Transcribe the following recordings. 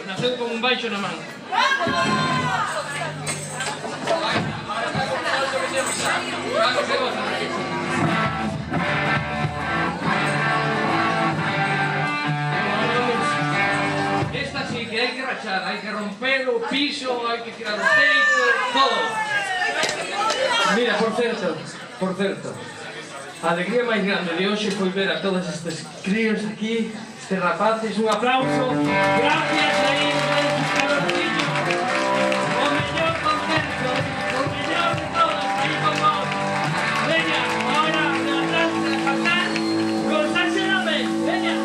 Naceu con un baixo na man. Esta sí que hai que rachar, hai que romper o piso, hai que tirar o teito, todo. Mira, por certo, a alegría máis grande de hoxe foi ver a todos estes críos aquí, estes rapaces, un aplauso. Gracias aí, meus calorcillos. O mellor concerto, o mellor de todos, aí con vos. Veña, ahora de atrás de cantar, gozarse la vez, veña.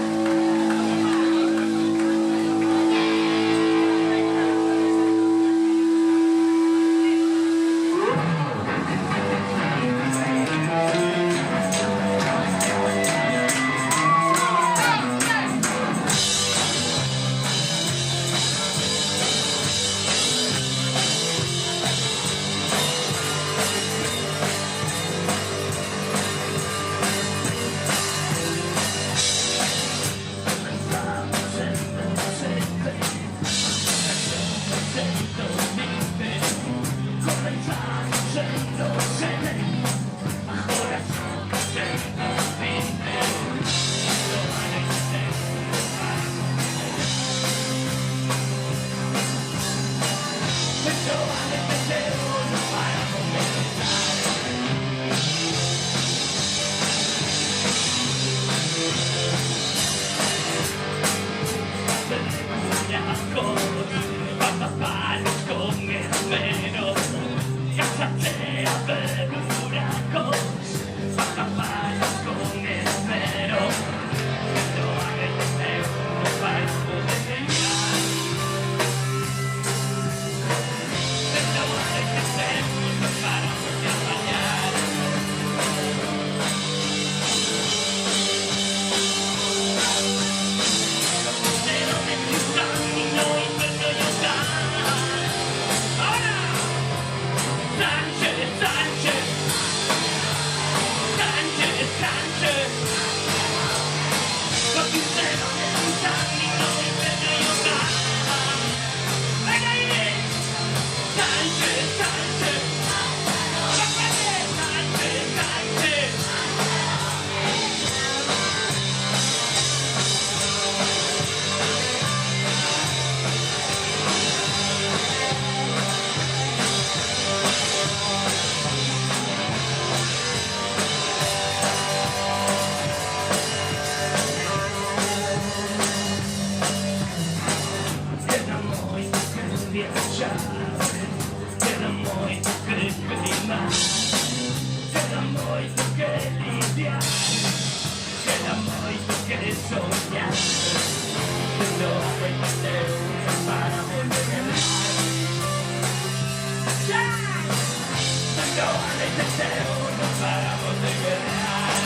deseo, no paramos de guerrear.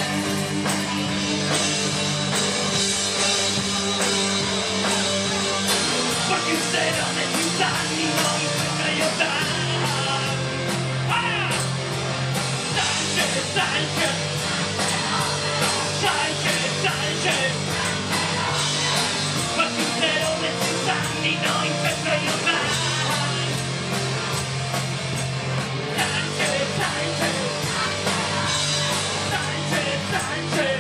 Porque usted no necesita ni no intenta ayudar. Sánchez, Sánchez, Sánchez, Sánchez. Porque usted no necesita ni no intenta ayudar. Sánchez, Sánchez, Sánchez, Sánchez.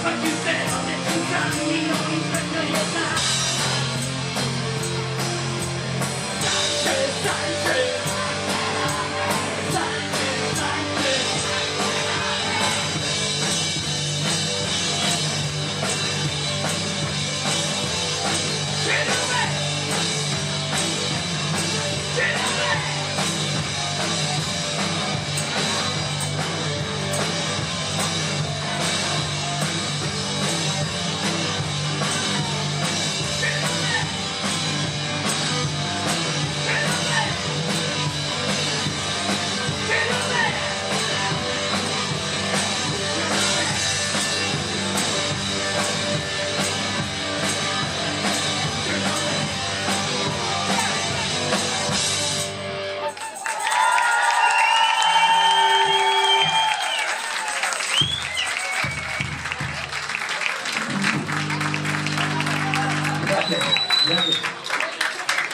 Porque usted no necesita ni no intenta ayudar. Sánchez, Sánchez.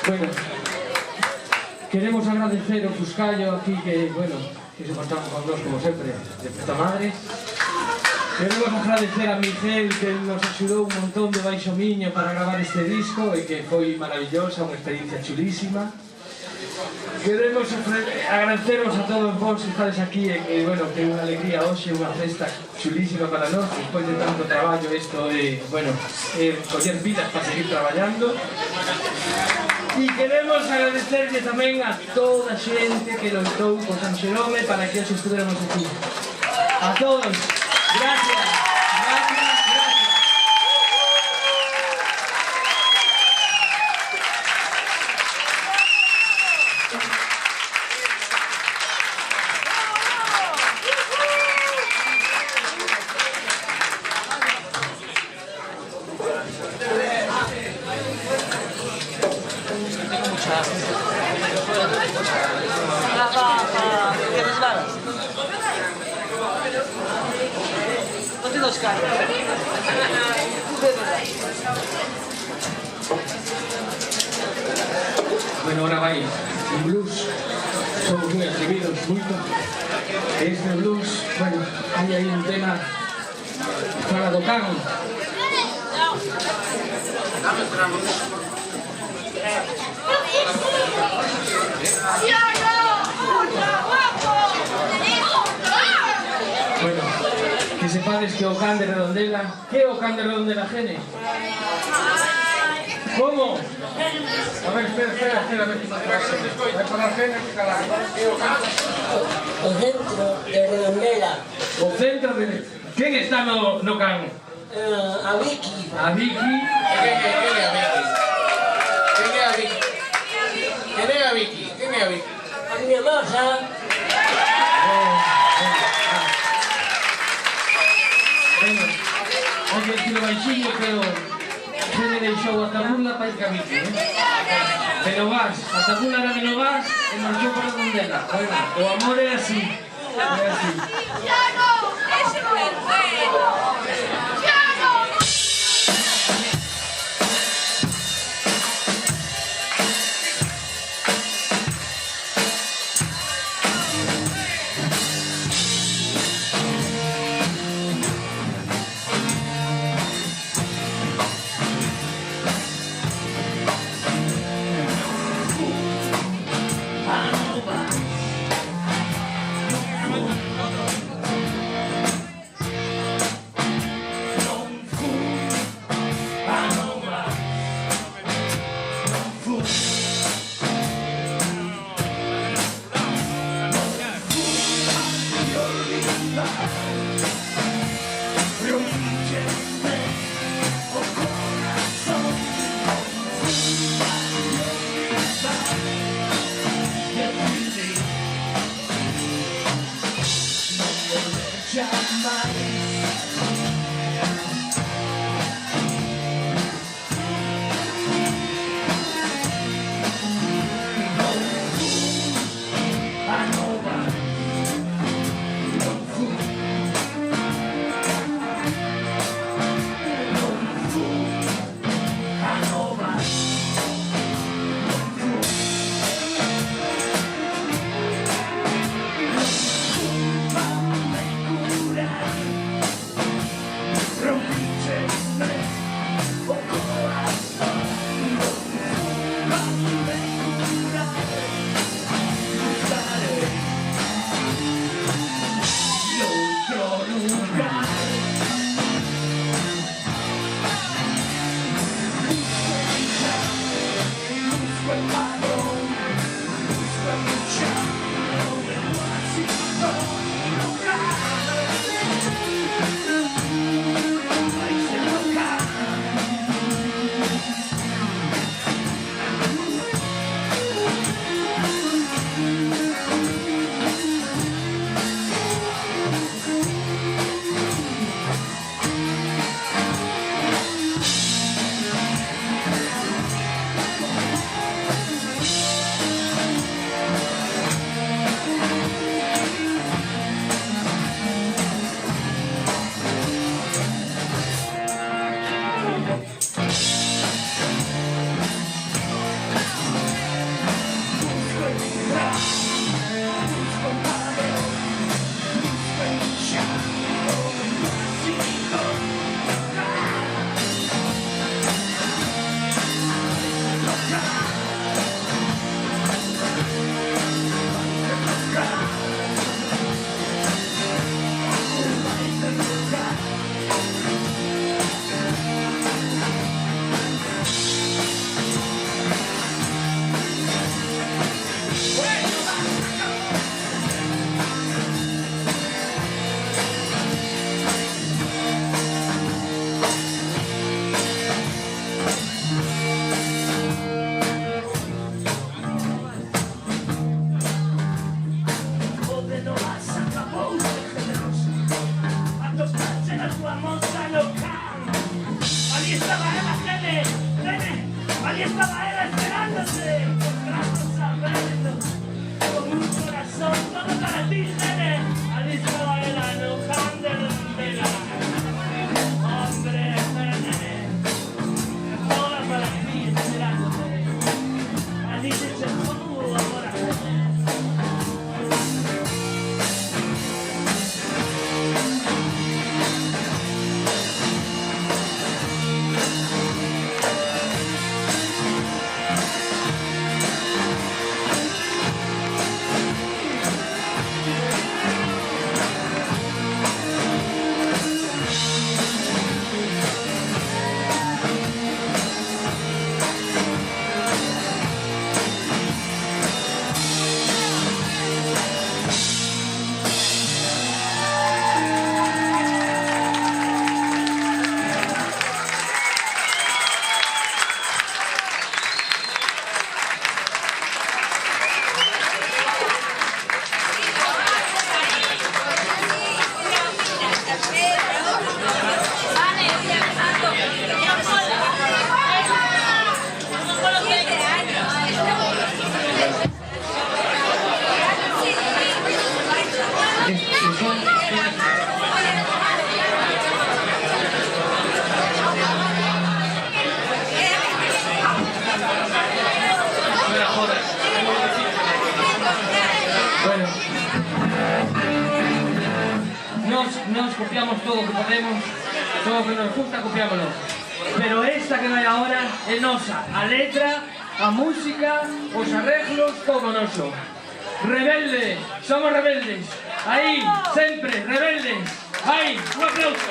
Bueno, queremos agradecer ao Fuscallo aquí que, bueno, que se portaron con nós como sempre, de puta madre. Queremos agradecer a Miguel que nos axudou un montón de baixo miño para gravar este disco e que foi maravillosa, unha experiencia chulísima. Queremos agradeceros a todos vos que estades aquí e que, bueno, que é unha alegría hoxe, unha festa chulísima para nós. Despois de tanto traballo, isto é, bueno, coller vidas para seguir traballando. E queremos agradecerle tamén a toda a xente que loitou con San Xerome para que hoxe estuviéramos aquí. A todos, gracias, gracias, gracias. Bueno, ahora vai un blues. Somos moi atrevidos, moito. Este blues, bueno, hai aí un tema para do can. Bueno, que sepades que o can de Redondela... Que é o can de Redondela, Gene? Como? A ver, espera, vai para a Gene que calar. O centro de Redondela. O centro de... Quen está no can? A Vicky. A Vicky. ¿Quién es a Vicky? A miña moza. Bueno, oye, tiro baixinho, pero... Se me deixou a tabula para ir ca Vicky, Pero vas, a tabula era que non vas, e marchou para Redondela. Bueno, o amor é así. É así. ¡Ese no es bueno! Vamos, estaba él esperándote, con brazos abiertos, con un corazón todo para ti, nene. Allí estaba él enojando en vela. Hombre, nene, toda para ti esperándote. Allí se echó ahora. Bueno, nos copiamos todo lo que podemos, todo lo que nos gusta copiámoslo. Pero esta que vai ahora é nosa, a letra, a música, os arreglos, todo noso. Rebelde, somos rebeldes, aí, sempre, rebeldes. Aí, un aplauso.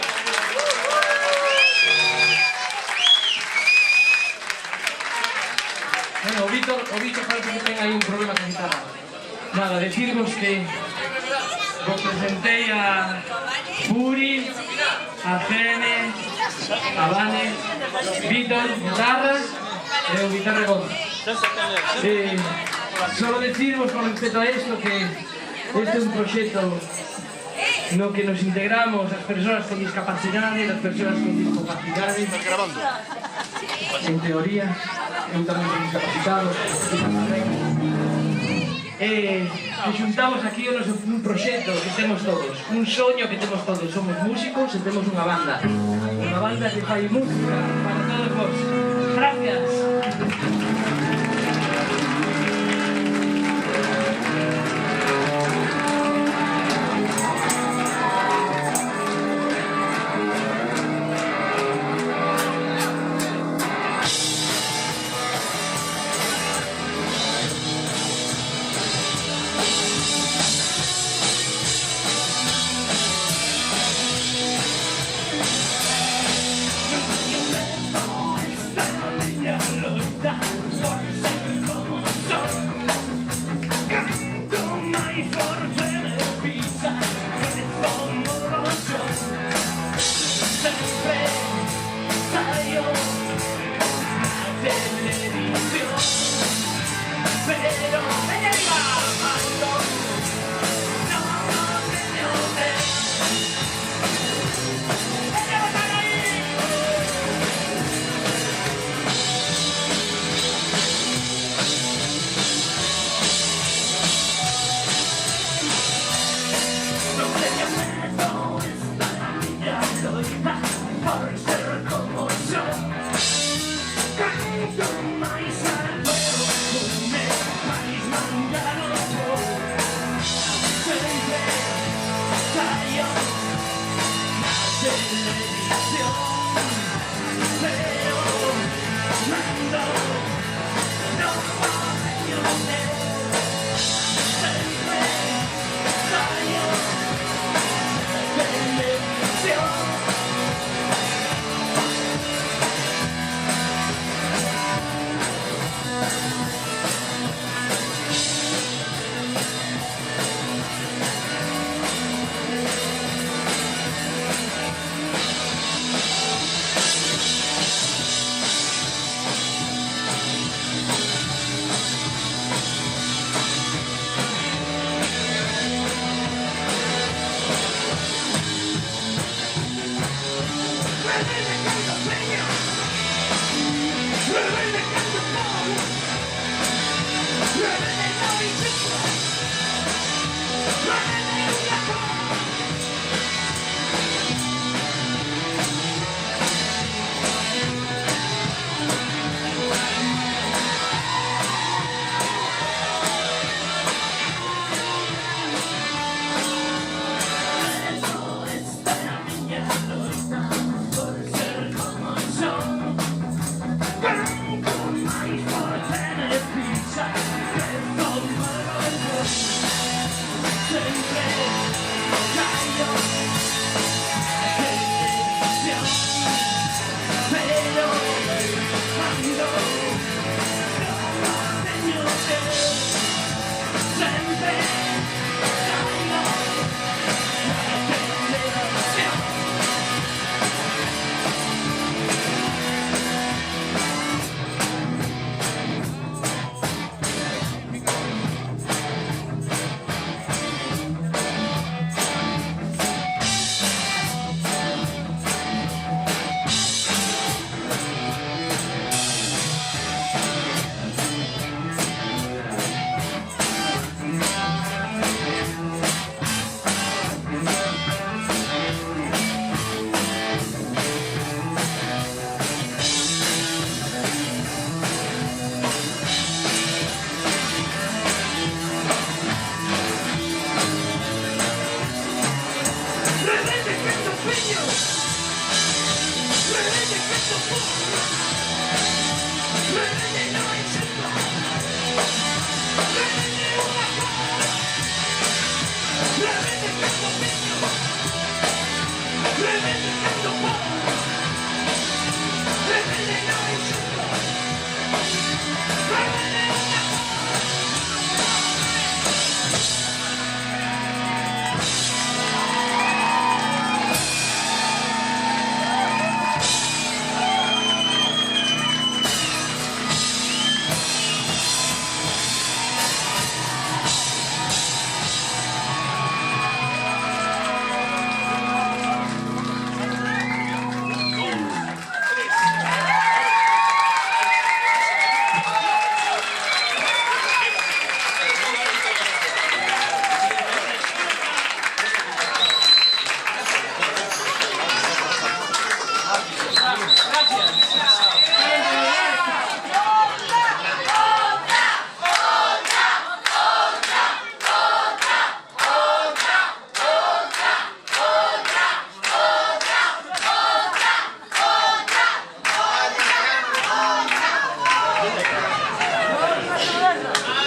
Bueno, o Víctor parece que ten aí un problema con guitarra. Nada, decirvos que vos presentei a Puri, a Fene, a Vane, Víctor, guitarra e o guitarra e voz. Solo decirvos con respecto a esto que este é un proxecto no que nos integramos as persoas con discapacidade, as persoas con discapacidade. En teoría, eu tamén son discapacitado. E xuntamos aquí un proxecto que temos todos, un soño que temos todos. Somos músicos e temos unha banda que fai música para todos vos. Gracias. Diablo.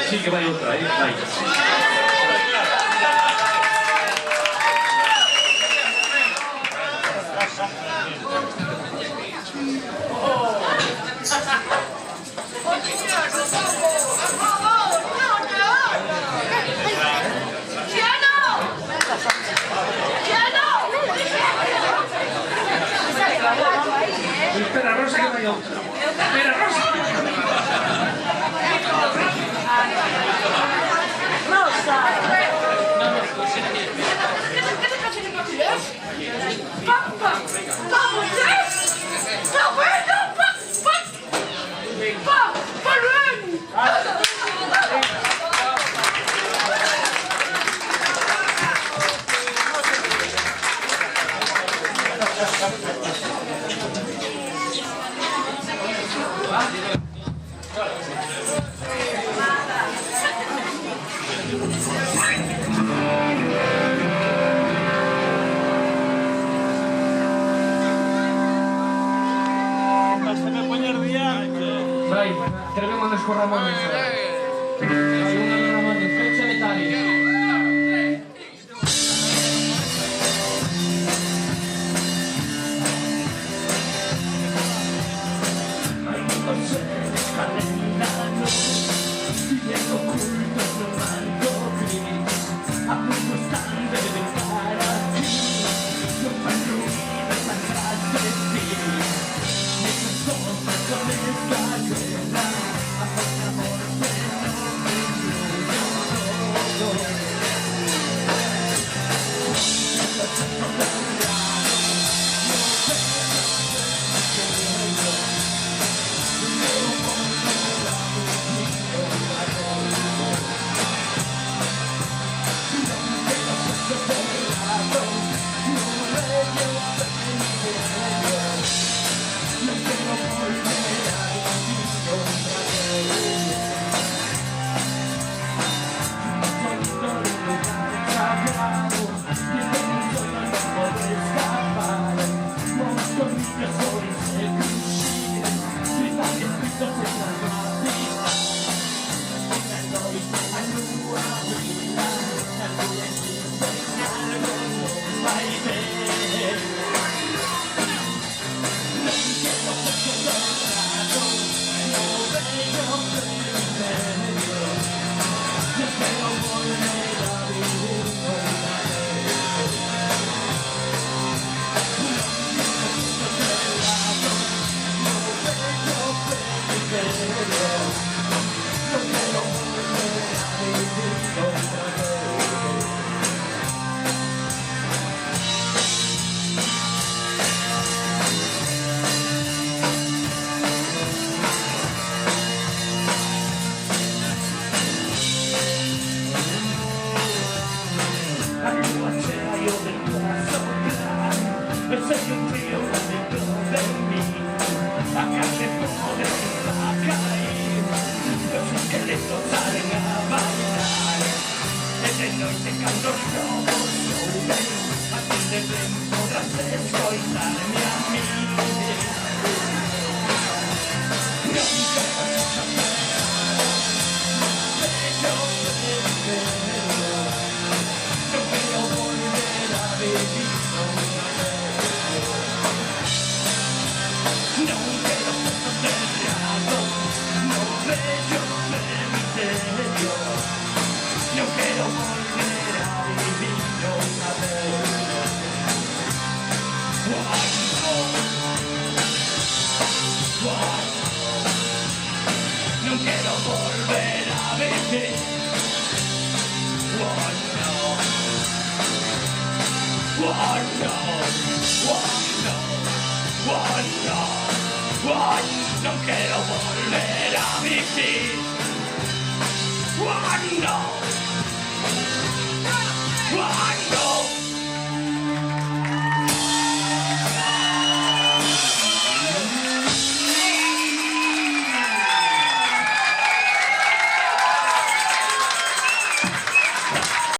Sí, que vai outra, aí vai. Espera, Rosa, que vai outra. Espera, Rosa. Vai, trememos con Ramones. Hay una de Ramones, fecha de Tari. No quiero volver a vivir. Cuando